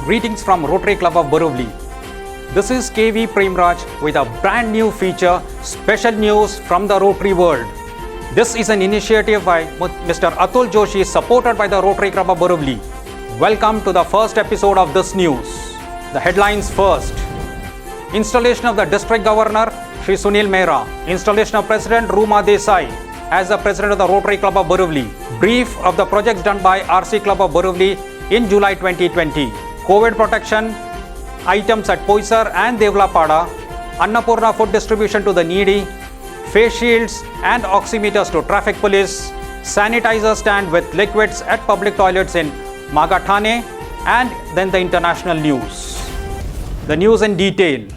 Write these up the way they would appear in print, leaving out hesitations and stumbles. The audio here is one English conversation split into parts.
Greetings from Rotary Club of Borivli. This is KV Premraj with a brand new feature, special news from the Rotary world. This is an initiative by Mr. Atul Joshi, supported by the Rotary Club of Borivli. Welcome to the first episode of this news. The headlines first. Installation of the District Governor, Shri Sunil Mehra. Installation of President Ruma Desai as the President of the Rotary Club of Borivli. Brief of the projects done by RC Club of Borivli in July 2020. COVID protection items at Poisar and Devlapada, Annapurna food distribution to the needy, face shields and oximeters to traffic police, sanitizer stand with liquids at public toilets in Magathane, and then the international news. The news in detail.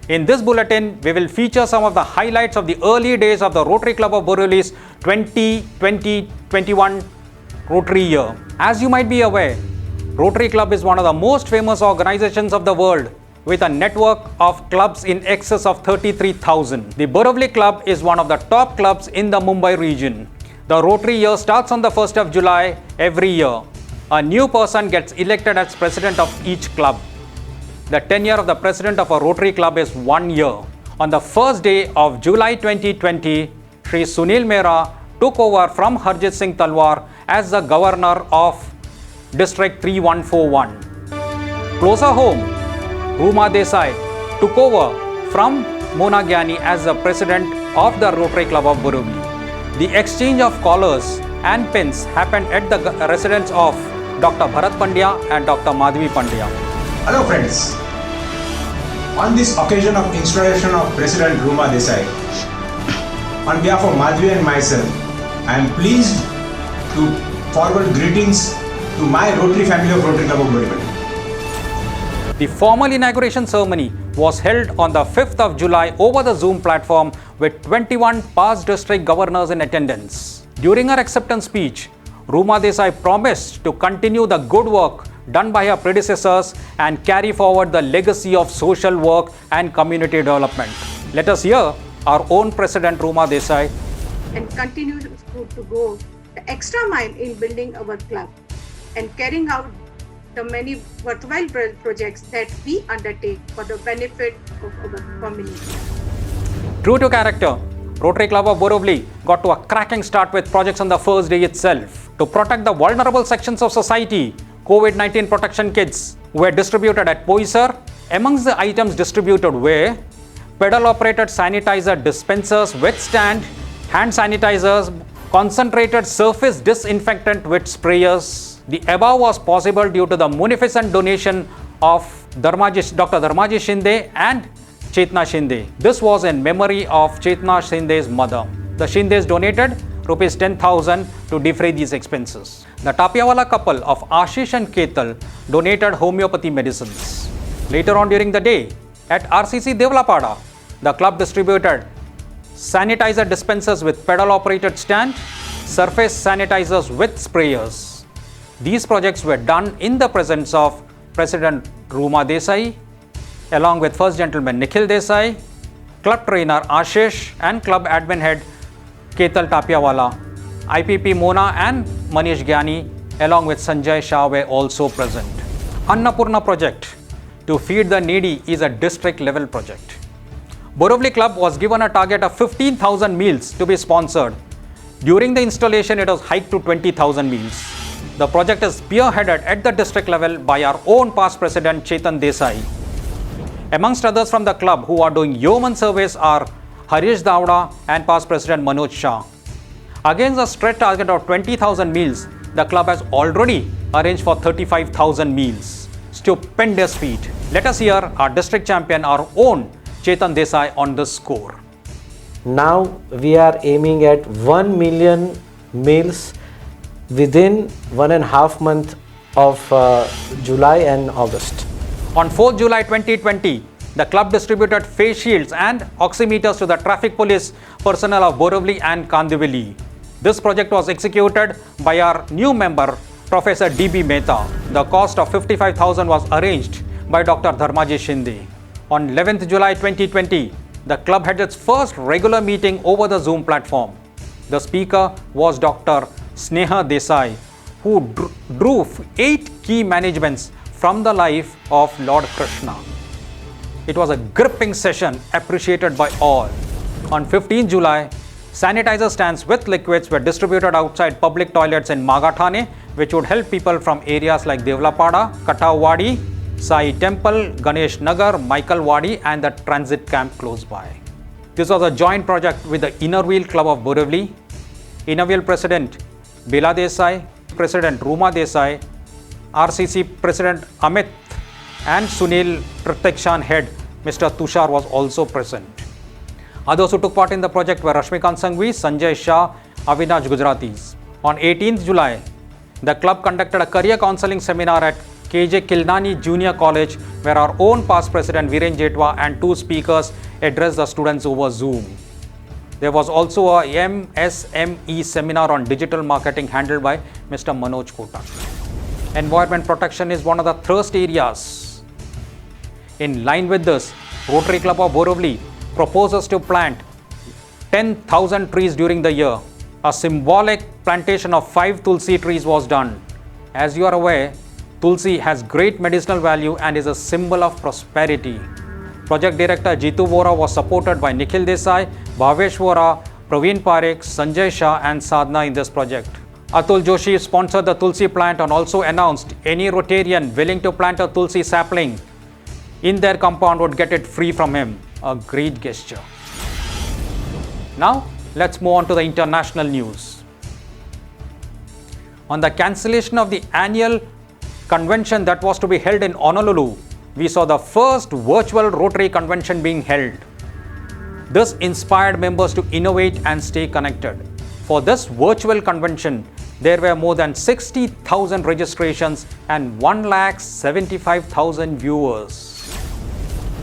In this bulletin, we will feature some of the highlights of the early days of the Rotary Club of Borivli's 2020-21 Rotary year. As you might be aware, Rotary Club is one of the most famous organizations of the world with a network of clubs in excess of 33,000. The Borivli Club is one of the top clubs in the Mumbai region. The Rotary year starts on the 1st of July every year. A new person gets elected as president of each club. The tenure of the president of a Rotary Club is 1 year. On the first day of July 2020, Shri Sunil Mehra took over from Harjit Singh Talwar as the governor of District 3141. Closer home, Ruma Desai took over from Mona Gyani as the president of the Rotary Club of Borivli. The exchange of collars and pins happened at the residence of Dr. Bharat Pandya and Dr. Madhavi Pandya. Hello friends. On this occasion of installation of President Ruma Desai, on behalf of Madhavi and myself, I am pleased to forward greetings to my Rotary family of Rotary Club of Borivli. The formal inauguration ceremony was held on the 5th of July over the Zoom platform with 21 past district governors in attendance. During her acceptance speech, Ruma Desai promised to continue the good work done by her predecessors and carry forward the legacy of social work and community development. Let us hear our own President Ruma Desai. And continue to go the extra mile in building our club and carrying out the many worthwhile projects that we undertake for the benefit of our community. True to character, Rotary Club of Borivli got to a cracking start with projects on the first day itself. To protect the vulnerable sections of society, COVID-19 protection kits were distributed at Poisar. Amongst the items distributed were pedal-operated sanitizer dispensers with stand, hand sanitizers, concentrated surface disinfectant with sprayers. The above was possible due to the munificent donation of Dr. Dharmaji Shinde and Chetna Shinde. This was in memory of Chetna Shinde's mother. The Shindes donated Rs 10,000 to defray these expenses. The Tapiawala couple of Ashish and Ketal donated homeopathy medicines. Later on during the day, at RCC Devlapada, the club distributed sanitizer dispensers with pedal-operated stand, surface sanitizers with sprayers. These projects were done in the presence of President Ruma Desai, along with First Gentleman Nikhil Desai, club trainer Ashish and club admin head Ketal Tapiawala, IPP Mona and Manish Gyani, along with Sanjay Shah were also present. Annapurna project to feed the needy is a district level project. Borivli Club was given a target of 15,000 meals to be sponsored. During the installation, it was hiked to 20,000 meals. The project is spearheaded at the district level by our own past president Chetan Desai. Amongst others from the club who are doing yeoman service are Harish Davda and past president Manoj Shah. Against a stretch target of 20,000 meals, the club has already arranged for 35,000 meals. Stupendous feat. Let us hear our district champion, our own Chetan Desai on this score. Now we are aiming at 1 million meals within 1.5 months of July and August. On 4th July 2020, the club distributed face shields and oximeters to the traffic police personnel of Borivli and Kandivali. This project was executed by our new member, Professor D.B. Mehta. The cost of 55,000 was arranged by Dr. Dharmaji Shinde. On 11th July 2020, the club had its first regular meeting over the Zoom platform. The speaker was Dr. Sneha Desai, who drew 8 key managements from the life of Lord Krishna. It was a gripping session appreciated by all. On 15 July, sanitizer stands with liquids were distributed outside public toilets in Magathane, which would help people from areas like Devlapada, Katawadi, Sai Temple, Ganesh Nagar, Michael Wadi and the transit camp close by. This was a joint project with the Inner Wheel Club of Borivli, Inner Wheel President Bila Desai, President Ruma Desai, RCC President Amit and Sunil Pratakshan head Mr. Tushar was also present. Others who took part in the project were Rashmikant Sanghvi, Sanjay Shah, Avinash Gujaratis. On 18th July, the club conducted a career counseling seminar at KJ Kilnani Junior College, where our own past president Viren Jetwa and 2 speakers addressed the students over Zoom. There was also a MSME seminar on digital marketing handled by Mr. Manoj Kota. Environment protection is one of the thrust areas. In line with this, Rotary Club of Borivli proposes to plant 10,000 trees during the year. A symbolic plantation of 5 Tulsi trees was done. As you are aware, Tulsi has great medicinal value and is a symbol of prosperity. Project Director Jitu Vora was supported by Nikhil Desai, Bhavesh Vora, Praveen Parekh, Sanjay Shah and Sadhna in this project. Atul Joshi sponsored the Tulsi plant and also announced any Rotarian willing to plant a Tulsi sapling in their compound would get it free from him. A great gesture. Now, let's move on to the international news. On the cancellation of the annual convention that was to be held in Honolulu, we saw the first virtual Rotary convention being held. This inspired members to innovate and stay connected. For this virtual convention, there were more than 60,000 registrations and 175,000 viewers.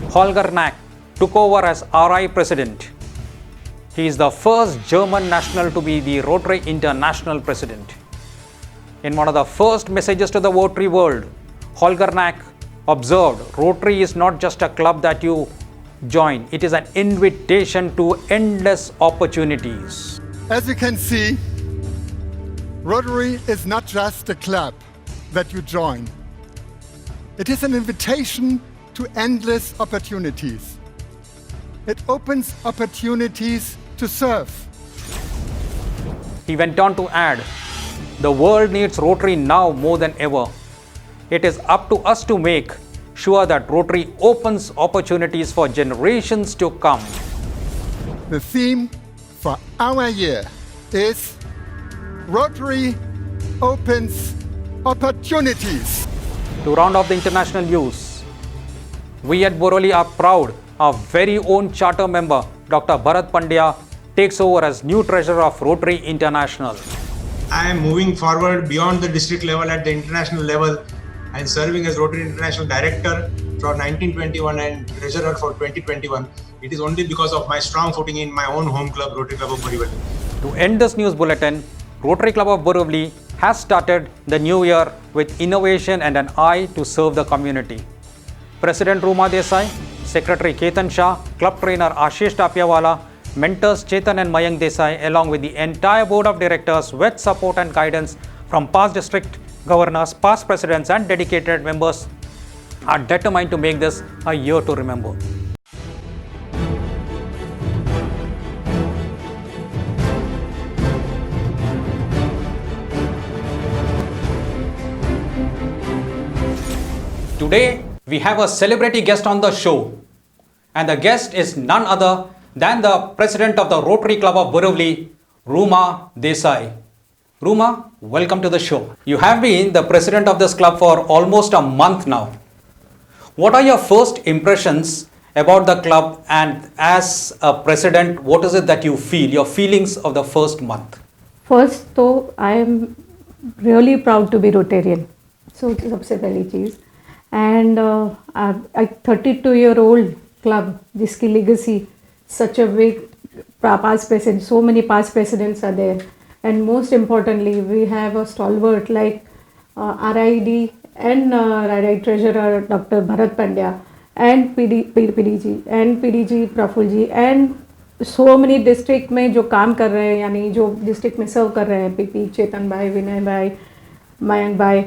Holger Nack took over as RI President. He is the first German national to be the Rotary International President. In one of the first messages to the Rotary world, Holger Nack observed, Rotary is not just a club that you join, it is an invitation to endless opportunities. As you can see, Rotary is not just a club that you join. It is an invitation to endless opportunities. It opens opportunities to serve. He went on to add, the world needs Rotary now more than ever. It is up to us to make sure that Rotary opens opportunities for generations to come. The theme for our year is Rotary opens opportunities. To round off the international news, we at Borivli are proud our very own charter member Dr. Bharat Pandya takes over as new treasurer of Rotary International. I am moving forward beyond the district level at the international level and serving as Rotary International Director for 1921 and Treasurer for 2021. It is only because of my strong footing in my own home club, Rotary Club of Borivli. To end this news bulletin, Rotary Club of Borivli has started the new year with innovation and an eye to serve the community. President Ruma Desai, Secretary Ketan Shah, Club Trainer Ashish Tapiawala, mentors Chetan and Mayank Desai, along with the entire Board of Directors with support and guidance from past district governors, past presidents and dedicated members are determined to make this a year to remember. Today, we have a celebrity guest on the show, and the guest is none other than the President of the Rotary Club of Borivli, Ruma Desai. Ruma, welcome to the show. You have been the president of this club for almost a month now. What are your first impressions about the club, and as a president, what is it that you feel, your feelings of the first month? First, though, I am really proud to be Rotarian. So, सबसे पहली चीज़. And a 32-year-old club, जिसकी legacy, such a big past president, so many past presidents are there. And most importantly, we have a stalwart like RID and RID Treasurer Dr. Bharat Pandya. and PDG and PDG Praful ji and so many district में जो काम कर रहे हैं, यानी जो district में सर्व कर रहे हैं, पीपी, चेतन भाई, विनय भाई, मयंक भाई,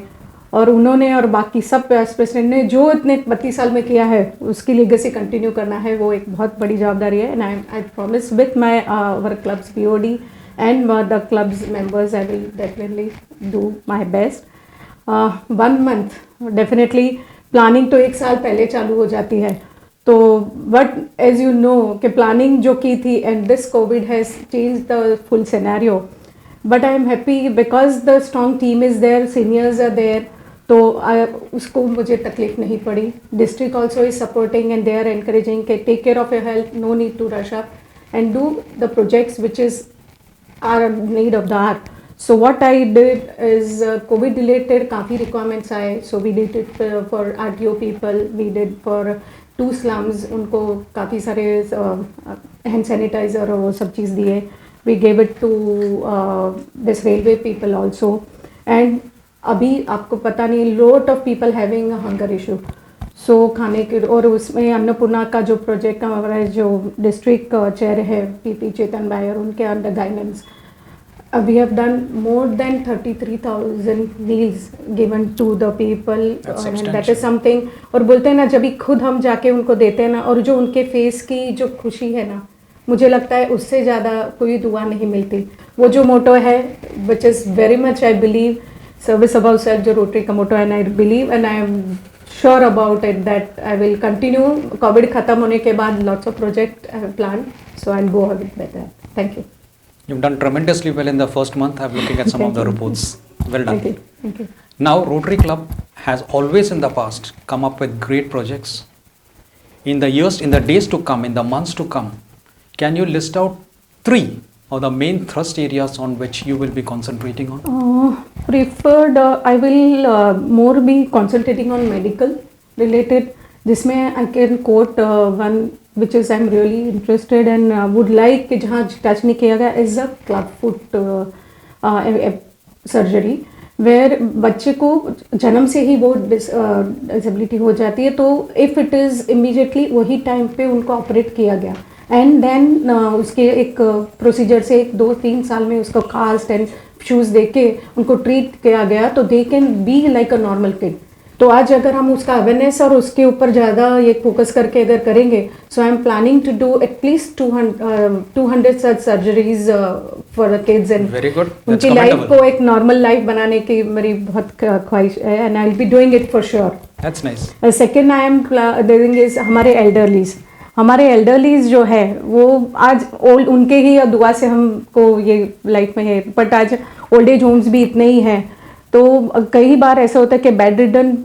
और उन्होंने और बाकी सब प्रेसिडेंट ने जो इतने 32 साल में किया है, उसकी लीगेसी कंटिन्यू करना है, वो एक बहुत बड़ी जवाबदारी है. And I promise with my our clubs POD and the club's members, I will definitely do my best. 1 month definitely planning तो 1 साल पहले चालू हो जाती है, तो बट एज यू नो कि प्लानिंग जो की थी and this COVID has change the full scenario, but I am happy because the strong team is there, seniors are there, तो उसको मुझे तकलीफ नहीं पड़ी. District also is supporting and they are encouraging के take care of your health, no need to rush up and do the projects which is our need of the hour. So what I did is COVID related काफ़ी requirements आए, so we did it for RTO people, we did for 2 slums, उनको काफ़ी सारे hand sanitizer और वो सब चीज़ दिए. We gave it to this railway people also, and अभी आपको पता नहीं lot of people having a hunger issue. So खाने के, और उसमें अन्नपूर्णा का जो प्रोजेक्ट हमारा जो डिस्ट्रिक्ट चेयर है PP चेतन भाई और उनके under guidance, we have done more than 33,000 meals given to the people. And that is something. और बोलते हैं ना, जब भी खुद हम जाके उनको देते हैं ना, और जो उनके फेस की जो खुशी है ना, मुझे लगता है उससे ज़्यादा कोई दुआ नहीं मिलती. वो जो मोटो है which is very much I believe service above self, जो रोटरी का मोटो है, and I believe and I am sure about it that I will continue. Covid ख़त्म होने के बाद lots of project I have planned, so I'll go ahead with that. Thank you. You've done tremendously well in the first month. I'm looking at some of the reports. Well done. Thank you. Thank you. Now, Rotary Club has always in the past come up with great projects. In the years, in the days to come, in the months to come, can you list out 3 of the main thrust areas on which you will be concentrating on? Preferred, I will more be concentrating on medical related, जिसमें I can quote one which is I'm really interested and would like कि जहाँ touch नहीं किया गया is a club foot surgery, where बच्चे को जन्म से ही वो डिसेबिलिटी हो जाती है, तो इफ़ इट इज़ इमीडिएटली वही टाइम पे उनको ऑपरेट किया गया एंड देन उसके एक प्रोसीजर से 1-2-3 साल में उसको कास्ट एंड शूज़ दे के उनको ट्रीट किया गया, तो they can be like a normal kid. तो आज अगर हम उसका अवेयरनेस और उसके ऊपर ज़्यादा ये फोकस करके अगर करेंगे, so I am planning to do at least 200 such surgeries for the kids and very good. उनकी लाइफ को एक नॉर्मल लाइफ बनाने की मेरी बहुत ख्वाहिश है and I will be doing it for sure. That's nice. Second I am doing is हमारे एल्डरलीज जो है वो आज ओल्ड, उनके ही दुआ से हमको ये लाइफ में है, बट आज ओल्ड एज होम्स भी इतने ही हैं, तो कई बार ऐसा होता है कि बेड रिडन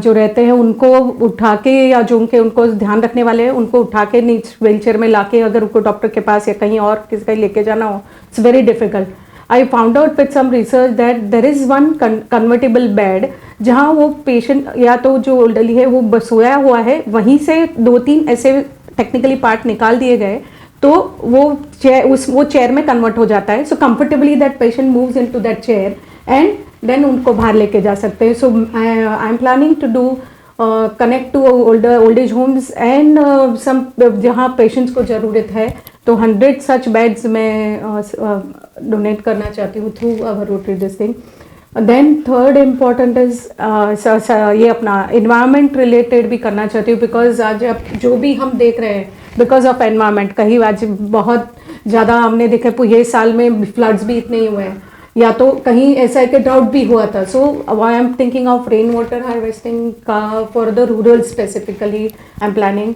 जो रहते हैं उनको उठा के, या जो उनको ध्यान रखने वाले हैं उनको उठा के व्हील चेयर में लाके अगर उनको डॉक्टर के पास या कहीं और किसी का लेके जाना हो, it's very difficult. I found out with some research that there is one convertible bed जहाँ वो पेशेंट या तो जो ओल्डरली है वो सोया हुआ है, वहीं से 2-3 ऐसे टेक्निकली पार्ट निकाल दिए गए, तो वो चेयर में कन्वर्ट हो जाता है. So comfortably that patient moves into that chair and then उनको बाहर लेके जा सकते हैं. So I am planning to do connect to old age homes and some जहाँ पेशेंट्स को ज़रूरत है, तो 100 सच बेड्स मैं डोनेट करना चाहती हूँ through our Rotary this thing. Then third important is ये अपना इन्वायरमेंट रिलेटेड भी करना चाहती हूँ, बिकॉज आज अब जो भी हम देख रहे हैं बिकॉज ऑफ एनवायरमेंट, कहीं आज बहुत ज़्यादा हमने देखा ये साल में फ्लड्स भी इतने ही हुए हैं, या तो कहीं ऐसा है कि ड्राउट भी हुआ था. So I am thinking of rain water harvesting का for the rural specifically I am planning.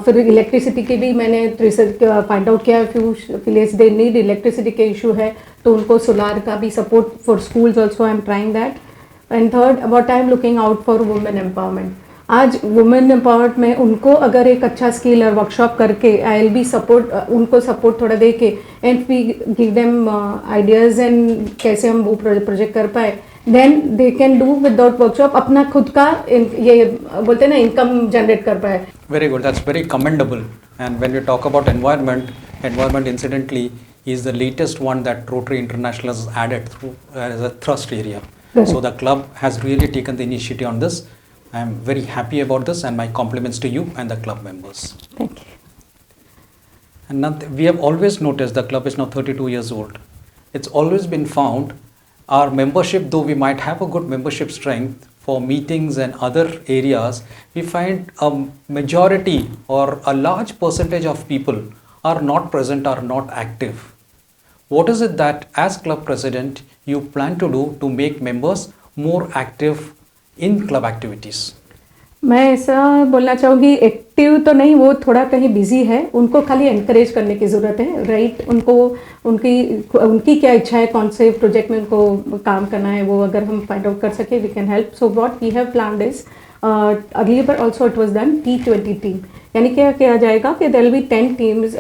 फिर इलेक्ट्रिसिटी की भी मैंने रिसर्च फाइंड आउट किया, few village they need electricity के इशू है, तो उनको सोलार का भी support for schools also I am trying that. And third what I am looking out for women empowerment. आज वुमेन एम्पावरमेंट में उनको अगर एक अच्छा स्किल और वर्कशॉप करके आई विल बी सपोर्ट, उनको सपोर्ट थोड़ा दे के and we give them ideas and कैसे हम वो प्रोजेक्ट कर पाए, then they can do without workshop अपना खुद का ये बोलते हैं ना इनकम जनरेट कर पाए. Very good. That's very commendable. And when we talk about environment incidentally is the latest one that Rotary International has added through as a thrust area. Correct. So the club has really taken the initiative on this. I am very happy about this, and my compliments to you and the club members. Thank you. And we have always noticed the club is now 32 years old. It's always been found our membership, though we might have a good membership strength for meetings and other areas, we find a majority or a large percentage of people are not present, are not active. What is it that as club president you plan to do to make members more active in club activities? मैं ऐसा बोलना चाहूँगी, active तो नहीं, वो थोड़ा कहीं busy है, उनको खाली एनकरेज करने की ज़रूरत है, राइट? उनको उनकी क्या इच्छा है, कौन से प्रोजेक्ट में उनको काम करना है, वो अगर हम फाइंड आउट कर सके, we can help. So what we have planned is, earlier but also it was done T20 team. यानी क्या किया जाएगा कि there will be 10 teams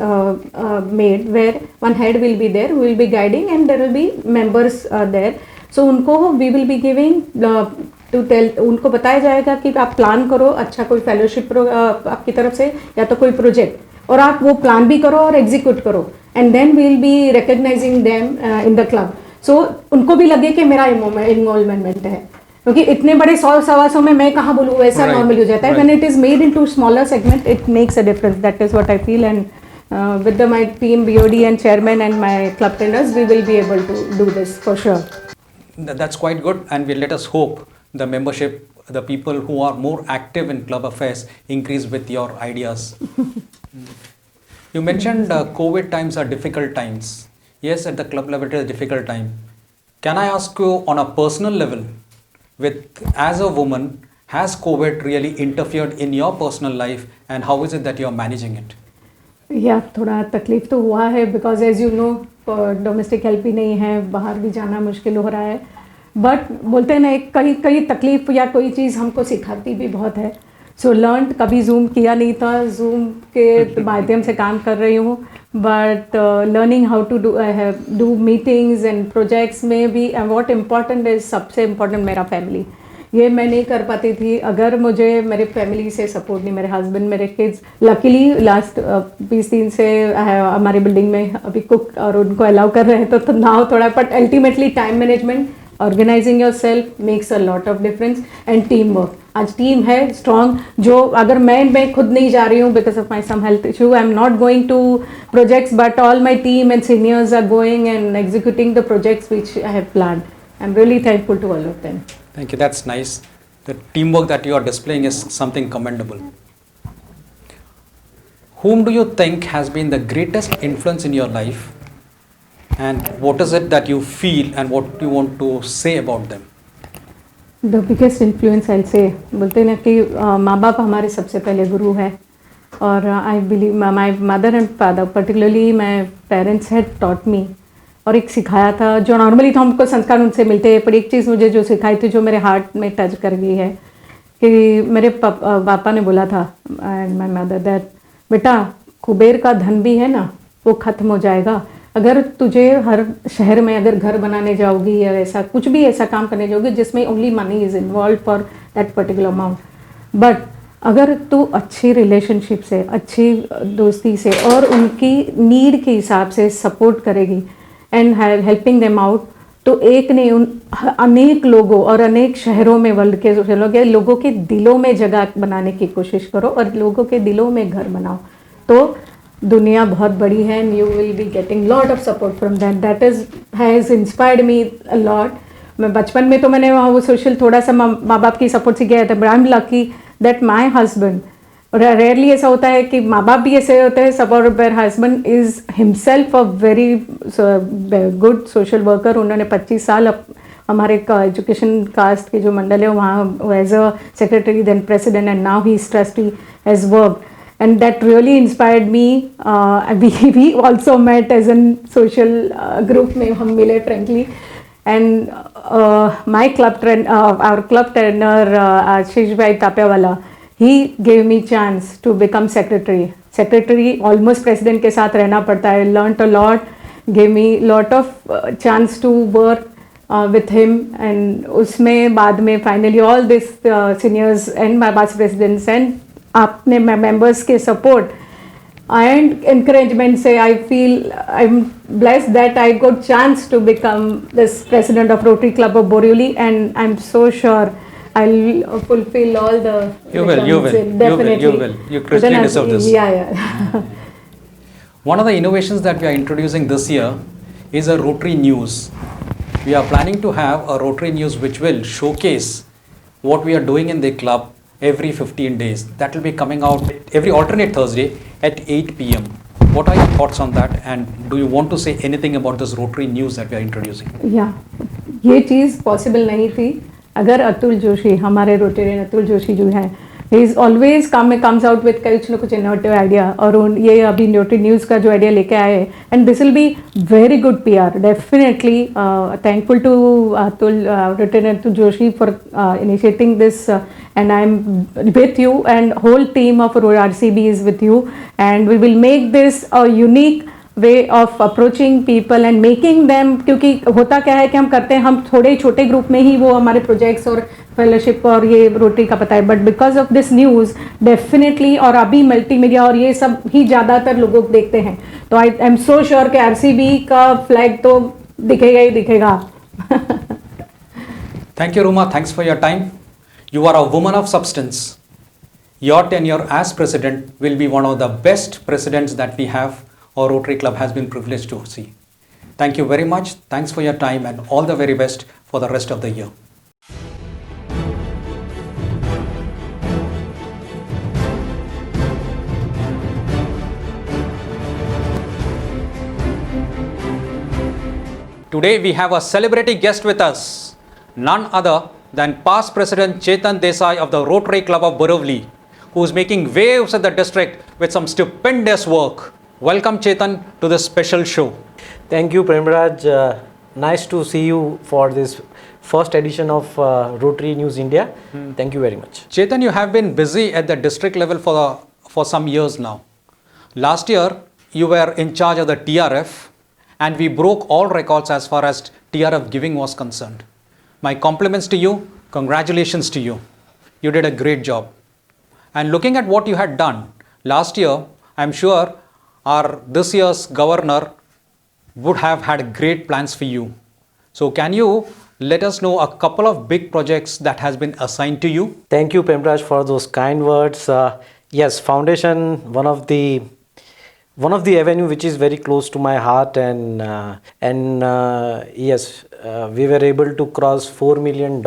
made where one head will be there, who will be guiding and there will be members there. So उनको we will be giving to tell, उनको बताया जाएगा कि आप प्लान करो अच्छा कोई फेलोशिप आपकी तरफ से या तो कोई प्रोजेक्ट, और आप वो प्लान भी करो और एग्जीक्यूट करो, and then we will be recognizing them in the club. So उनको भी लगे कि मेरा इन्वॉल्वमेंट है, क्योंकि इतने बड़े 100-125 में मैं कहाँ बोलूँ, वैसा नॉर्मल हो जाता है. When it is made into smaller segment it makes a difference. That is what I feel, and with my team BOD and chairman and my club trainers we will be able to do this for sure. That's quite good, and let us hope the membership, the people who are more active in club affairs increase with your ideas. You mentioned COVID times are difficult times. Yes, at the club level it is a difficult time. Can I ask you on a personal level, as a woman, has COVID really interfered in your personal life, and how is it that you are managing it? या थोड़ा तकलीफ तो हुआ है, because as you know domestic help भी नहीं है, बाहर भी जाना मुश्किल हो रहा है. बट बोलते हैं ना, कई तकलीफ या कोई चीज़ हमको सिखाती भी बहुत है. सो लर्न, कभी जूम किया नहीं था, जूम के माध्यम से काम कर रही हूँ, but learning how to do meetings and projects में भी. एंड व्हाट इम्पॉर्टेंट इज, सबसे इम्पॉर्टेंट मेरा फैमिली. ये मैं नहीं कर पाती थी अगर मुझे मेरे फैमिली से सपोर्ट नहीं, मेरे हस्बैंड, मेरे किड्स. लकीली लास्ट 20 दिन से हमारी बिल्डिंग में अभी कुक और उनको अलाउ कर रहे हैं, तो नाउ थोड़ा, but ultimately time management, organising yourself makes a lot of difference, and team work. आज टीम है स्ट्रॉन्ग, जो अगर मैं खुद नहीं जा रही हूँ because of my some health issue, I am not going to projects, but all my team and seniors are going and executing the projects which I have planned. I am really thankful to all of them. Thank you, that's nice. The teamwork that you are displaying is something commendable. Whom do you think has been the greatest influence in your life, and what is it that you feel and what you want to say about them? The biggest influence I'll say, बोलते हैं ना कि माँ बाप हमारे सबसे पहले गुरु है, और I believe my mother and father, particularly my parents had taught me, और एक सिखाया था जो नॉर्मली तो हमको संस्कार उनसे मिलते हैं, पर एक चीज़ मुझे जो सिखाई थी जो मेरे हार्ट में टच कर गई है, कि मेरे पापा ने बोला था एंड माय मदर दैट बेटा, कुबेर का धन भी है ना, वो ख़त्म हो जाएगा. अगर तुझे हर शहर में अगर घर बनाने जाओगी या ऐसा कुछ भी ऐसा काम करने जाओगी जिसमें only money is involve for that particular amount, but अगर तू अच्छी रिलेशनशिप से, अच्छी दोस्ती से और उनकी नीड के हिसाब से सपोर्ट करेगी एंड हेल्पिंग देम आउट, तो एक नहीं अनेक लोगों और अनेक शहरों में वर्ल्ड के लोगों के दिलों में जगह बनाने की कोशिश करो और लोगों के दिलों में घर बनाओ, तो दुनिया बहुत बड़ी है and you will be getting lot of support from that. That has inspired me a lot. मैं बचपन में तो मैंने वहाँ वो सोशल थोड़ा सा माँ बाप की सपोर्ट से किया था, but I am lucky that my husband, rarely ऐसा होता है कि माँ बाप भी ऐसे होते हैं support, but husband is himself a very good social worker. उन्होंने 25 साल हमारे एजुकेशन कास्ट के जो मंडल है वहाँ as a secretary, then president, and now he is trustee, has work, and that really inspired me. We also met as a social group में हम मिले frankly, and my club our club trainer आशीष भाई तापियावाला, he gave me chance to become secretary almost president के साथ रहना पड़ता है. Learned a lot, gave me lot of chance to work with him, and उसमें बाद में finally all this seniors and my vice presidents and आपने members के सपोर्ट एंड encouragement से I feel I'm blessed that I got chance to become this president of Rotary Club of Borivli, and I'm so sure I'll fulfill all the. You will, you will, requirements. Definitely. you will. You But Christian then deserve this. Yeah. One of the innovations that we are introducing this year is a Rotary News. We are planning to have a Rotary News which will showcase what we are doing in the club every 15 days. That will be coming out every alternate Thursday at 8 p.m. What are your thoughts on that, and do you want to say anything about this Rotary News that we are introducing? या ये चीज़ possible नहीं थी अगर अतुल जोशी, हमारे Rotarian Atul Joshi जो है, he is always comes out with कुछ ना कुछ इनोवेटिव आइडिया, और ये अभी रोटरी न्यूज़ का जो आइडिया लेके आए, and this will be very good PR definitely. Thankful to Atul, Rotarian Atul Joshi for initiating this, and I'm with you, and whole team of RCB is with you, and we will make this a unique way of approaching people and making them, क्योंकि होता क्या है कि हम करते हैं, हम थोड़े छोटे ग्रुप में ही वो हमारे प्रोजेक्ट्स और फेलोशिप और ये रोटरी का पता है, but because of this news definitely, और अभी मल्टीमीडिया और ये सब ही ज़्यादातर लोग देखते हैं, तो आई एम सो श्योर कि RCB का फ्लैग तो दिखेगा ही दिखेगा. Thank you, Ruma. Thanks for your time. You are a woman of substance. Your tenure as president will be one of the best presidents that we have, or Rotary Club has been privileged to see. Thank you very much. Thanks for your time, and all the very best for the rest of the year. Today we have a celebrity guest with us, none other than past President Chetan Desai of the Rotary Club of Borivli, who is making waves at the district with some stupendous work. Welcome Chetan to this special show. Thank you, Premraj. Nice to see you for this first edition of Rotary News India. Thank you very much. Chetan, you have been busy at the district level for some years now. Last year, you were in charge of the TRF, and we broke all records as far as TRF giving was concerned. My compliments to you. Congratulations to you. You did a great job. And looking at what you had done last year, I'm sure this year's governor would have had great plans for you. So can you let us know a couple of big projects that has been assigned to you? Thank you, Premraj, for those kind words. Yes, foundation, one of the avenue which is very close to my heart, and yes, we were able to cross $4 million,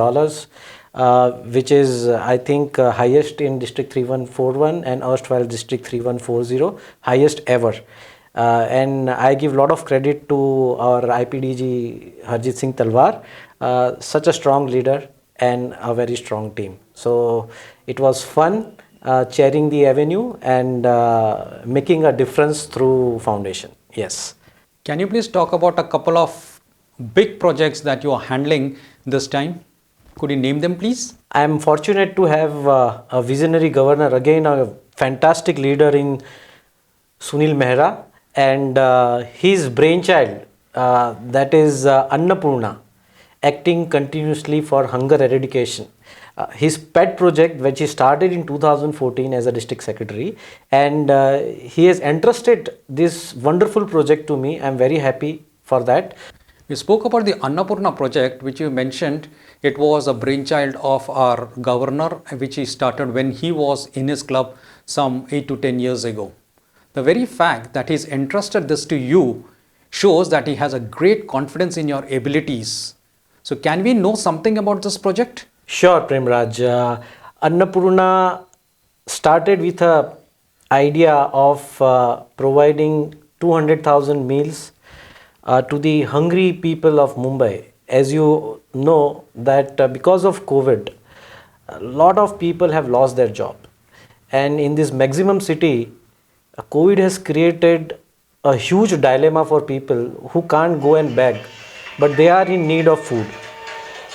which is I think highest in District 3141 and erstwhile District 3140, highest ever. And I give a lot of credit to our IPDG Harjit Singh Talwar, such a strong leader and a very strong team. So it was fun chairing the avenue and making a difference through foundation. Yes. Can you please talk about a couple of big projects that you are handling this time? Could you name them, please? I am fortunate to have a visionary governor, again a fantastic leader in Sunil Mehra, and his brainchild, that is Annapurna, acting continuously for hunger eradication. His pet project, which he started in 2014 as a district secretary, and he has entrusted this wonderful project to me. I am very happy for that. You spoke about the Annapurna project, which you mentioned. It was a brainchild of our governor, which he started when he was in his club some 8 to 10 years ago. The very fact that he's entrusted this to you shows that he has a great confidence in your abilities. So can we know something about this project? Sure, Premraj. Annapurna started with an idea of providing 200,000 meals to the hungry people of Mumbai. As you know that because of COVID, a lot of people have lost their job. And in this maximum city, COVID has created a huge dilemma for people who can't go and beg, but they are in need of food.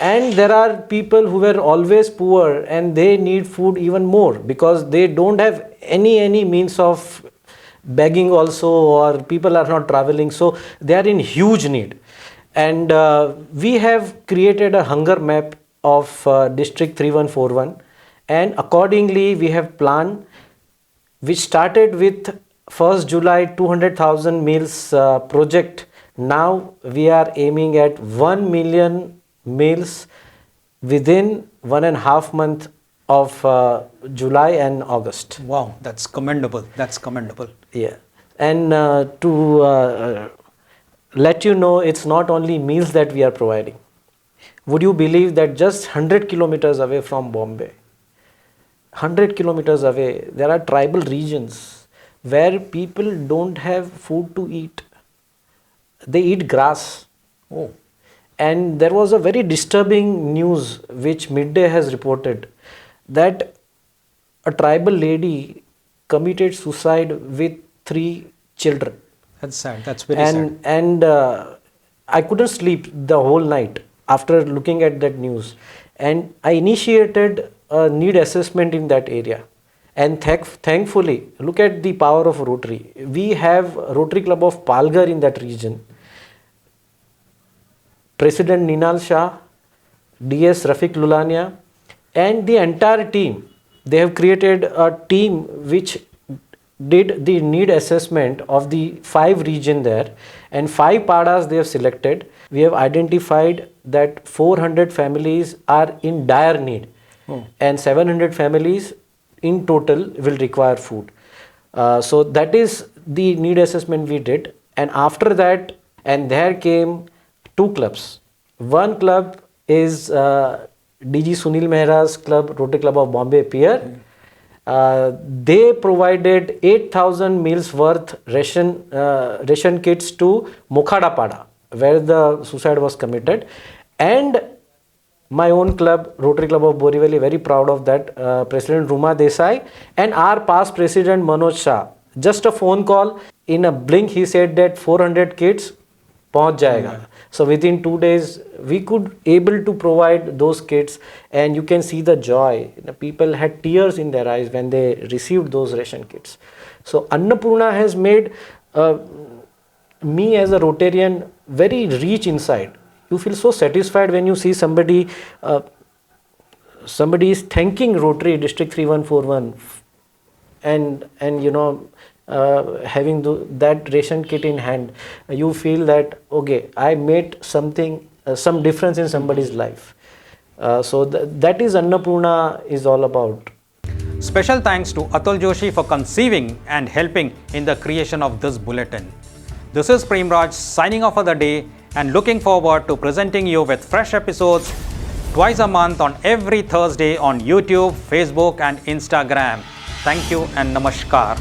And there are people who were always poor and they need food even more because they don't have any means of begging also, or people are not traveling, so they are in huge need. And we have created a hunger map of District 3141, and accordingly we have planned, which started with 1st July 200,000 meals project. Now we are aiming at 1 million meals within 1.5 month of July and August. Wow, that's commendable. That's commendable. Yeah, and to let you know, it's not only meals that we are providing. Would you believe that just 100 kilometers away from Bombay, 100 kilometers away, there are tribal regions where people don't have food to eat. They eat grass. Oh, And there was a very disturbing news which Midday has reported that a tribal lady committed suicide with 3 children. that's sad. That's very sad. And I couldn't sleep the whole night after looking at that news. And I initiated a need assessment in that area. And thankfully, look at the power of Rotary. We have Rotary Club of Palghar in that region. President Ninal Shah, DS Rafiq Lulania, and the entire team. They have created a team which did the need assessment of the 5 region there, and 5 padas they have selected. We have identified that 400 families are in dire need, and 700 families in total will require food. So that is the need assessment we did, and after that, and there came 2 clubs. One club is DG Sunil Mehra's club, Rotary Club of Bombay Pier. They provided 8,000 meals worth ration kits to Mokhada Pada, where the suicide was committed. And my own club, Rotary Club of Borivli, very proud of that, President Ruma Desai and our past President Manoj Shah. Just a phone call, in a blink he said that 400 kids पहुंच जाएगा. So within 2 days we could able to provide those kits, and you can see the joy. The people had tears in their eyes when they received those ration kits. So Annapurna has made me as a Rotarian very rich inside. You feel so satisfied when you see somebody is thanking Rotary District 3141 and you know, having that ration kit in hand. You feel that okay, I made something, some difference in somebody's life. So that is Annapurna is all about. Special thanks to Atul Joshi for conceiving and helping in the creation of this bulletin. This is Premraj signing off for the day and looking forward to presenting you with fresh episodes twice a month on every Thursday on YouTube, Facebook and Instagram. Thank you and Namaskar.